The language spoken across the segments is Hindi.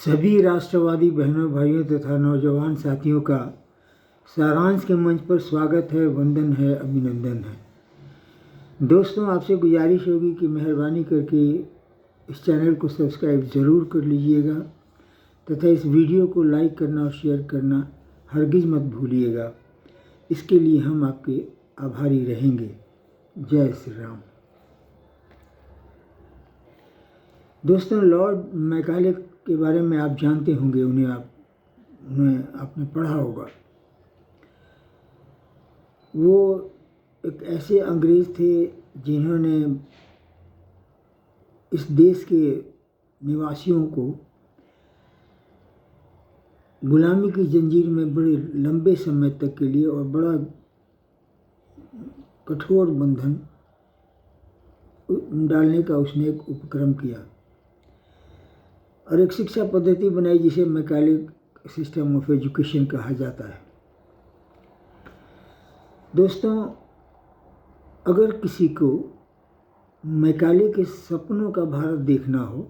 सभी राष्ट्रवादी बहनों भाइयों तथा नौजवान साथियों का सारांश के मंच पर स्वागत है, वंदन है, अभिनंदन है। दोस्तों, आपसे गुजारिश होगी कि मेहरबानी करके इस चैनल को सब्सक्राइब ज़रूर कर लीजिएगा तथा इस वीडियो को लाइक करना और शेयर करना हरगिज़ मत भूलिएगा। इसके लिए हम आपके आभारी रहेंगे। जय श्री राम। दोस्तों, लॉर्ड मैकाले के बारे में आप जानते होंगे, उन्हें आपने पढ़ा होगा। वो एक ऐसे अंग्रेज़ थे जिन्होंने इस देश के निवासियों को गुलामी की जंजीर में बड़े लंबे समय तक के लिए और बड़ा कठोर बंधन डालने का उसने एक उपक्रम किया और एक शिक्षा पद्धति बनाई जिसे मैकाले सिस्टम ऑफ एजुकेशन कहा जाता है। दोस्तों, अगर किसी को मैकाले के सपनों का भारत देखना हो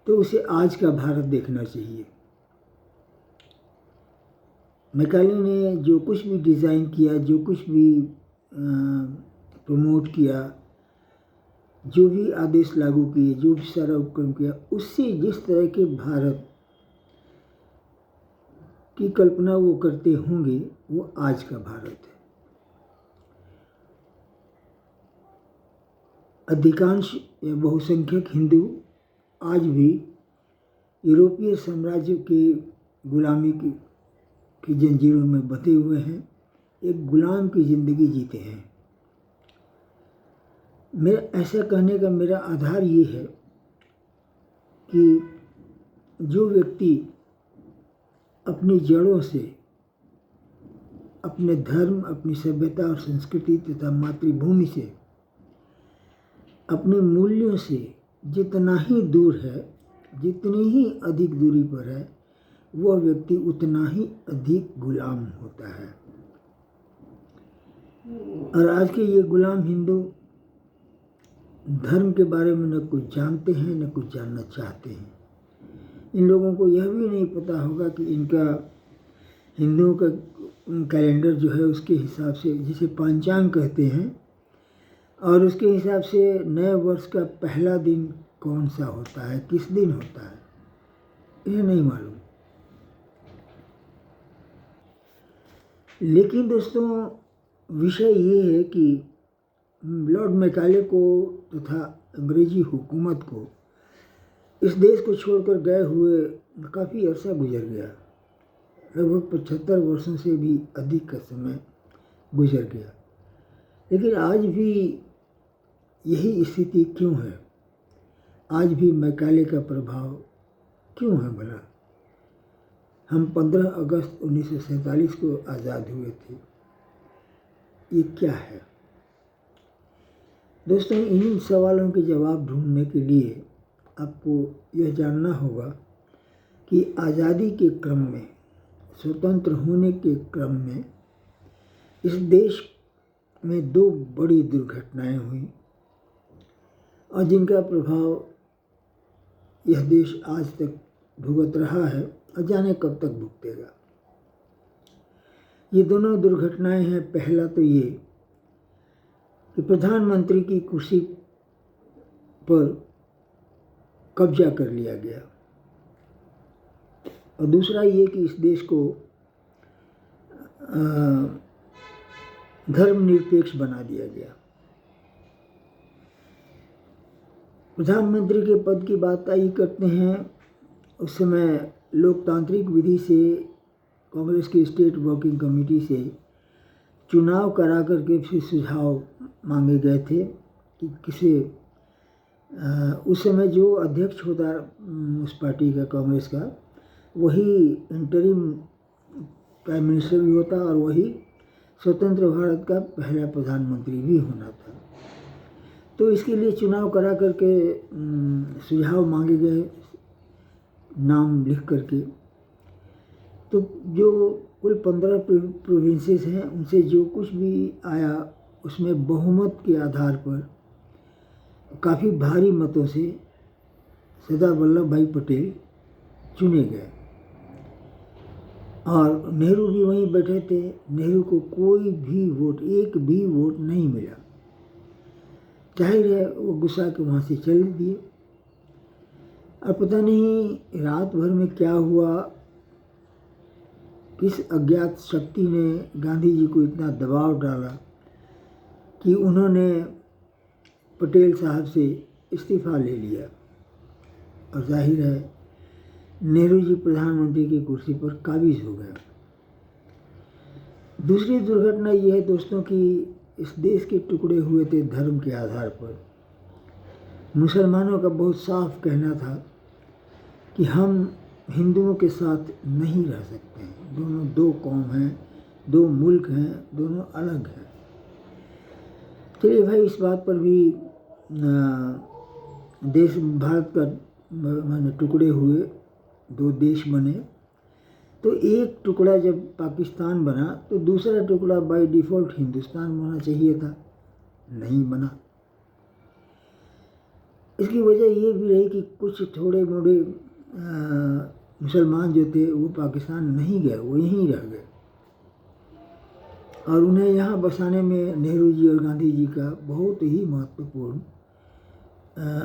तो उसे आज का भारत देखना चाहिए। मैकाले ने जो कुछ भी डिज़ाइन किया, जो कुछ भी प्रमोट किया, जो भी आदेश लागू किए, जो भी सारा उपक्रम किया, उससे जिस तरह के भारत की कल्पना वो करते होंगे वो आज का भारत है। अधिकांश या बहुसंख्यक हिंदू आज भी यूरोपीय साम्राज्य के गुलामी की जंजीरों में बंधे हुए हैं, एक गुलाम की ज़िंदगी जीते हैं। मेरा ऐसा कहने का मेरा आधार ये है कि जो व्यक्ति अपनी जड़ों से, अपने धर्म, अपनी सभ्यता और संस्कृति तथा मातृभूमि से, अपने मूल्यों से जितना ही दूर है, जितनी ही अधिक दूरी पर है, वह व्यक्ति उतना ही अधिक गुलाम होता है। और आज के ये गुलाम हिंदू धर्म के बारे में न कुछ जानते हैं, न कुछ जानना चाहते हैं। इन लोगों को यह भी नहीं पता होगा कि इनका हिंदुओं का कैलेंडर जो है उसके हिसाब से, जिसे पंचांग कहते हैं, और उसके हिसाब से नए वर्ष का पहला दिन कौन सा होता है, किस दिन होता है, यह नहीं मालूम। लेकिन दोस्तों, विषय ये है कि लॉर्ड मैकाले को तथा अंग्रेजी हुकूमत को इस देश को छोड़कर गए हुए काफ़ी अरसा गुजर गया। लगभग 75 वर्षों से भी अधिक का समय गुजर गया। लेकिन आज भी यही स्थिति क्यों है? आज भी मैकाले का प्रभाव क्यों है भला? हम 15 अगस्त 1947 को आज़ाद हुए थे। ये क्या है? दोस्तों, इन सवालों के जवाब ढूंढने के लिए आपको यह जानना होगा कि आज़ादी के क्रम में, स्वतंत्र होने के क्रम में इस देश में दो बड़ी दुर्घटनाएं हुई और जिनका प्रभाव यह देश आज तक भुगत रहा है और जाने कब तक भुगतेगा। ये दोनों दुर्घटनाएं हैं, पहला तो ये कि प्रधानमंत्री की कुर्सी पर कब्जा कर लिया गया, और दूसरा ये कि इस देश को धर्मनिरपेक्ष बना दिया गया। प्रधानमंत्री के पद की बात आई करते हैं, उस समय लोकतांत्रिक विधि से कांग्रेस की स्टेट वर्किंग कमेटी से चुनाव करा करके फिर सुझाव मांगे गए थे कि किसे उस समय जो अध्यक्ष होता उस पार्टी का, कांग्रेस का, वही इंटरिम प्राइम मिनिस्टर भी होता और वही स्वतंत्र भारत का पहला प्रधानमंत्री भी होना था। तो इसके लिए चुनाव करा करके सुझाव मांगे गए, नाम लिख करके। तो जो कुल 15 प्रोविंसेस हैं, उनसे जो कुछ भी आया उसमें बहुमत के आधार पर काफ़ी भारी मतों से सरदार वल्लभ भाई पटेल चुने गए और नेहरू भी वहीं बैठे थे। नेहरू को कोई भी वोट, एक भी वोट नहीं मिला। जाहिर है वो गुस्सा के वहाँ से चल दिए। और पता नहीं रात भर में क्या हुआ, किस अज्ञात शक्ति ने गांधी जी को इतना दबाव डाला कि उन्होंने पटेल साहब से इस्तीफ़ा ले लिया और जाहिर है नेहरू जी प्रधानमंत्री की कुर्सी पर काबिज हो गए। दूसरी दुर्घटना यह है दोस्तों कि इस देश के टुकड़े हुए थे धर्म के आधार पर। मुसलमानों का बहुत साफ कहना था कि हम हिंदुओं के साथ नहीं रह सकते हैं, दोनों दो कौम हैं, दो मुल्क हैं, दोनों अलग हैं। चलिए भाई, इस बात पर भी देश भारत का माने टुकड़े हुए, दो देश बने, तो एक टुकड़ा जब पाकिस्तान बना तो दूसरा टुकड़ा बाय डिफ़ॉल्ट हिंदुस्तान होना चाहिए था, नहीं बना। इसकी वजह ये भी रही कि कुछ थोड़े मोड़े मुसलमान जो थे वो पाकिस्तान नहीं गए, वो यहीं रह गए और उन्हें यहाँ बसाने में नेहरू जी और गांधी जी का बहुत ही महत्वपूर्ण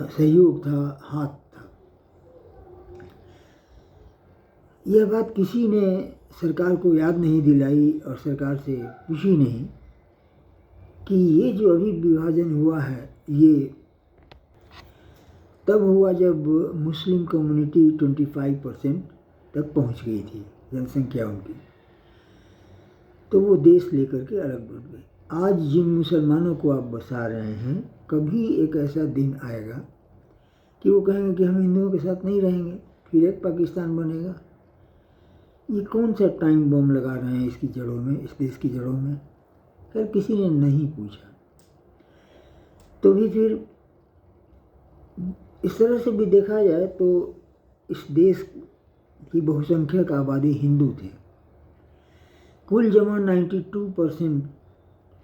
सहयोग था, हाथ था। यह बात किसी ने सरकार को याद नहीं दिलाई और सरकार से पूछी नहीं कि ये जो अभी विभाजन हुआ है ये तब हुआ जब मुस्लिम कम्युनिटी 25% तक पहुंच गई थी जनसंख्या उनकी, तो वो देश लेकर के अलग बढ़ गई। आज जिन मुसलमानों को आप बसा रहे हैं, कभी एक ऐसा दिन आएगा कि वो कहेंगे कि हम हिंदुओं के साथ नहीं रहेंगे, फिर एक पाकिस्तान बनेगा। ये कौन सा टाइम बम लगा रहे हैं इसकी जड़ों में, इस देश की जड़ों में? खैर किसी ने नहीं पूछा। तो भी फिर इस तरह से भी देखा जाए तो इस देश की बहुसंख्यक आबादी हिंदू थे। कुल जमा 92%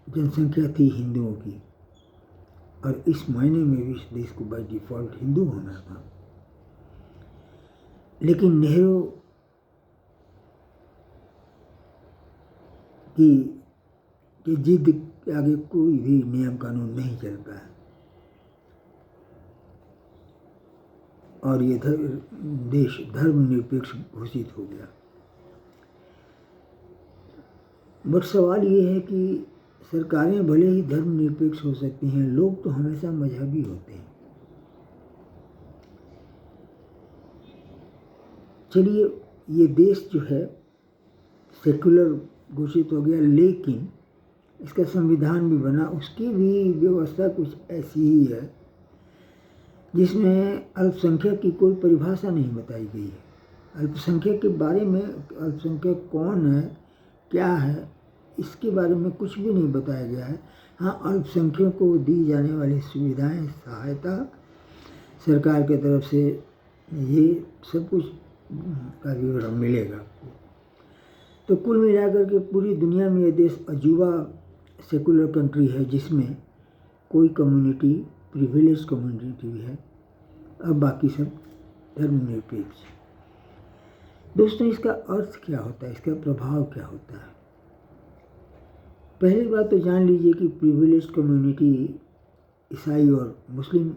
जनसंख्या थी हिंदुओं की और इस मायने में भी इस देश को बाय डिफ़ॉल्ट हिंदू होना था। लेकिन नेहरू की जिद के आगे कोई भी नियम कानून नहीं चल पाया और ये देश धर्मनिरपेक्ष घोषित हो गया। बट सवाल ये है कि सरकारें भले ही धर्मनिरपेक्ष हो सकती हैं, लोग तो हमेशा मजहबी होते हैं। चलिए, ये देश जो है सेकुलर घोषित हो गया, लेकिन इसका संविधान भी बना, उसकी भी व्यवस्था कुछ ऐसी ही है जिसमें अल्पसंख्यक की कोई परिभाषा नहीं बताई गई है। अल्पसंख्यक के बारे में, अल्पसंख्यक कौन है, क्या है, इसके बारे में कुछ भी नहीं बताया गया है। हाँ, अल्पसंख्यकों को दी जाने वाली सुविधाएं, सहायता सरकार की तरफ से, ये सब कुछ का विवरण मिलेगा आपको। तो कुल मिलाकर के पूरी दुनिया में ये देश अजूबा सेकुलर कंट्री है जिसमें कोई कम्युनिटी प्रिविलेज कम्युनिटी भी है और बाकी सब धर्मनिरपेक्ष। दोस्तों, इसका अर्थ क्या होता है, इसका प्रभाव क्या होता है? पहली बात तो जान लीजिए कि प्रिविलेज कम्युनिटी ईसाई और मुस्लिम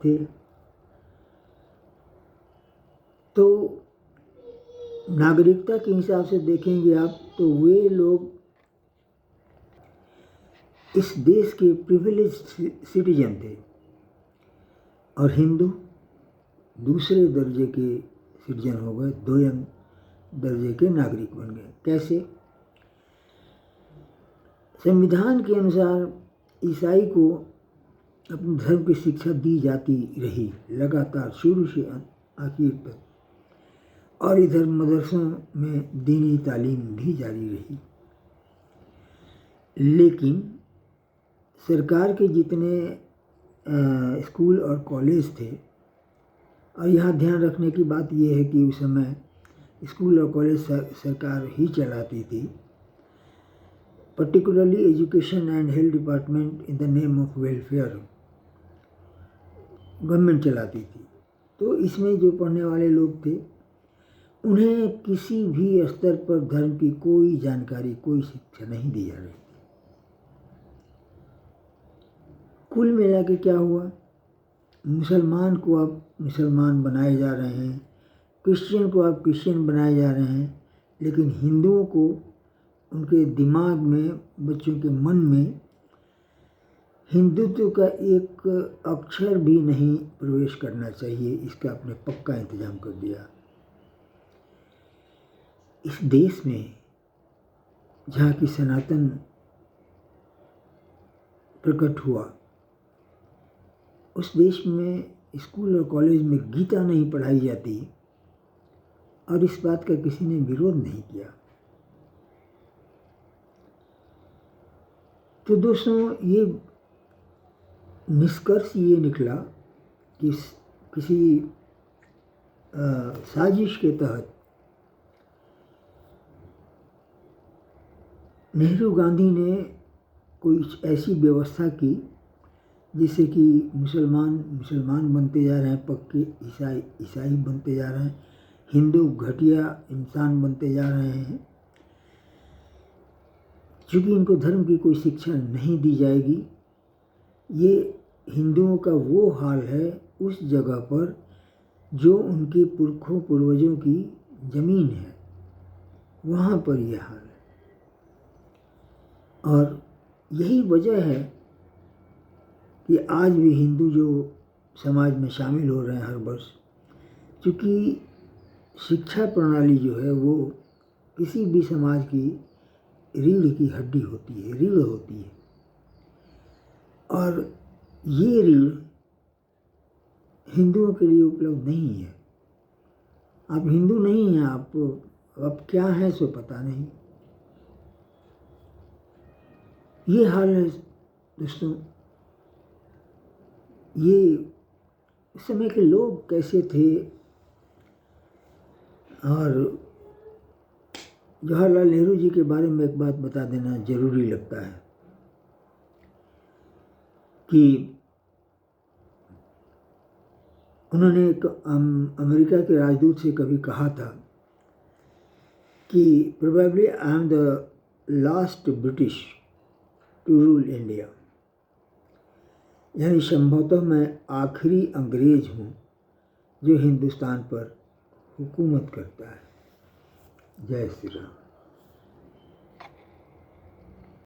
थे। तो नागरिकता के हिसाब से देखेंगे आप तो वे लोग इस देश के प्रिविलेज सिटीजन थे और हिंदू दूसरे दर्जे के सिटीजन हो गए, दोयम दर्जे के नागरिक बन गए। कैसे? संविधान के अनुसार ईसाई को अपने धर्म की शिक्षा दी जाती रही लगातार शुरू से आखिर तक, और इधर मदरसों में दीनी तालीम भी जारी रही। लेकिन सरकार के जितने स्कूल और कॉलेज थे, और यहाँ ध्यान रखने की बात यह है कि उस समय स्कूल और कॉलेज सरकार ही चलाती थी, particularly education and health department in the name of welfare government चलाती थी। तो इसमें जो पढ़ने वाले लोग थे उन्हें किसी भी स्तर पर धर्म की कोई जानकारी, कोई शिक्षा नहीं दी जा रही थी। कुल मिला के क्या हुआ, मुसलमान को आप मुसलमान बनाए जा रहे हैं, क्रिश्चियन को आप क्रिश्चियन बनाए जा रहे हैं, लेकिन हिंदुओं को उनके दिमाग में, बच्चों के मन में हिंदुत्व का एक अक्षर भी नहीं प्रवेश करना चाहिए, इसका आपने पक्का इंतजाम कर दिया। इस देश में जहाँ की सनातन प्रकट हुआ, उस देश में स्कूल और कॉलेज में गीता नहीं पढ़ाई जाती और इस बात का किसी ने विरोध नहीं किया। तो दोस्तों, ये निष्कर्ष ये निकला कि किसी साजिश के तहत नेहरू गांधी ने कोई ऐसी व्यवस्था की जिससे कि मुसलमान बनते जा रहे हैं, पक्के ईसाई बनते जा रहे हैं, हिंदू घटिया इंसान बनते जा रहे हैं। चूँकि इनको धर्म की कोई शिक्षा नहीं दी जाएगी, ये हिंदुओं का वो हाल है उस जगह पर जो उनके पुरखों पूर्वजों की ज़मीन है, वहाँ पर यह हाल है। और यही वजह है कि आज भी हिंदू जो समाज में शामिल हो रहे हैं हर वर्ष, क्योंकि शिक्षा प्रणाली जो है वो किसी भी समाज की रीढ़ की हड्डी होती है, रीढ़ होती है। और ये रीढ़ हिंदुओं के लिए उपलब्ध नहीं है। आप हिंदू नहीं हैं, आप क्या हैं सो पता नहीं। ये हाल है दोस्तों। ये उस समय के लोग कैसे थे, और जवाहरलाल नेहरू जी के बारे में एक बात बता देना जरूरी लगता है कि उन्होंने एक अमेरिका के राजदूत से कभी कहा था कि probably I am the last British to rule India, यानी संभवतः मैं आखिरी अंग्रेज हूँ जो हिंदुस्तान पर हुकूमत करता है। जय श्री राम।